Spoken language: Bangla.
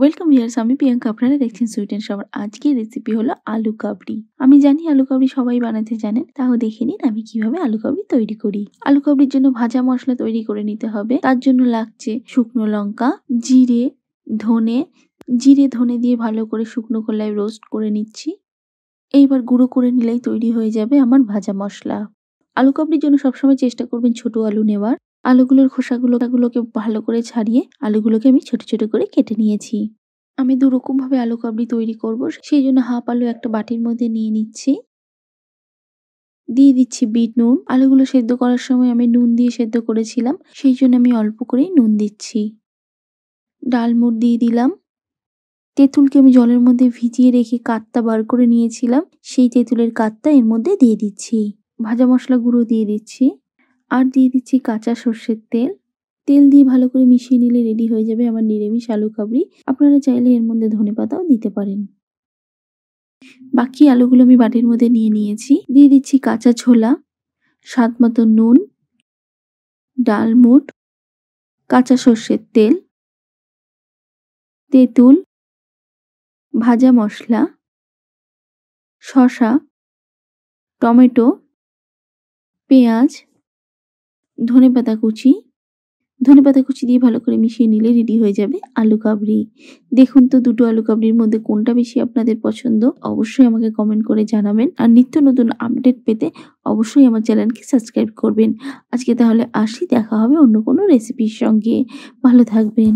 ওয়েলকাম ভিউয়ার্স, আমি প্রিয়াঙ্কা। আপনারা দেখছেন সুইট অ্যান্ড সাওয়ার। আজকের রেসিপি হলো আলু কাবলি। আমি জানি আলু কাবলি সবাই বানাতে জানেন, তাও দেখে নিন আমি কিভাবে আলু কাবলি তৈরি করি। আলু কাবলির জন্য ভাজা মশলা তৈরি করে নিতে হবে। তার জন্য লাগছে শুকনো লঙ্কা, জিরে, ধনে। জিরে ধনে দিয়ে ভালো করে শুকনো খোলায় রোস্ট করে নিচ্ছি। এইবার গুঁড়ো করে নিলেই তৈরি হয়ে যাবে আমার ভাজা মশলা। আলু কাবলির জন্য সবসময় চেষ্টা করবেন ছোট আলু নেওয়ার। আলুগুলোর খোসাগুলোকে ভালো করে ছাড়িয়ে আলুগুলোকে আমি ছোট ছোট করে কেটে নিয়েছি। আমি দুরকম ভাবে আলু কাবলি তৈরি করব। সেই জন্য হাফ আলু একটা বাটির মধ্যে নিয়ে নিচ্ছি। দিয়ে দিচ্ছি বিট নুন। আলুগুলো সেদ্ধ করার সময় আমি নুন দিয়ে সেদ্ধ করেছিলাম, সেই জন্য আমি অল্প করেই নুন দিচ্ছি। ডালমুট দিয়ে দিলাম। তেঁতুলকে আমি জলের মধ্যে ভিজিয়ে রেখে কাতটা বার করে নিয়েছিলাম, সেই তেঁতুলের কাতটা এর মধ্যে দিয়ে দিচ্ছি। ভাজা মশলা গুঁড়ো দিয়ে দিচ্ছি। আর দিয়ে দিচ্ছি কাঁচা সর্ষের তেল। তেল দিয়ে ভালো করে মিশিয়ে নিলে রেডি হয়ে যাবে আমার নিরামিষ আলু কাবলি। আপনারা চাইলে এর মধ্যে ধনেপাতাও দিতে পারেন। বাকি আলুগুলো আমি বাটির মধ্যে নিয়ে নিয়েছি। দিয়ে দিচ্ছি কাঁচা ছোলা, স্বাদ মতো নুন, ডালমুট, কাঁচা সর্ষের তেল, তেঁতুল, ভাজা মশলা, শসা, টমেটো, পেঁয়াজ, ধনেপাতা কুচি। ধনেপাতা কুচি দিয়ে ভালো করে মিশিয়ে নিলে রেডি হয়ে যাবে আলু কাবলি। দেখুন তো দুটো আলু কাবলির মধ্যে কোনটা বেশি আপনাদের পছন্দ, অবশ্যই আমাকে কমেন্ট করে জানাবেন। আর নিত্য নতুন আপডেট পেতে অবশ্যই আমার চ্যানেলকে সাবস্ক্রাইব করবেন। আজকে তাহলে আসি, দেখা হবে অন্য কোনো রেসিপির সঙ্গে। ভালো থাকবেন।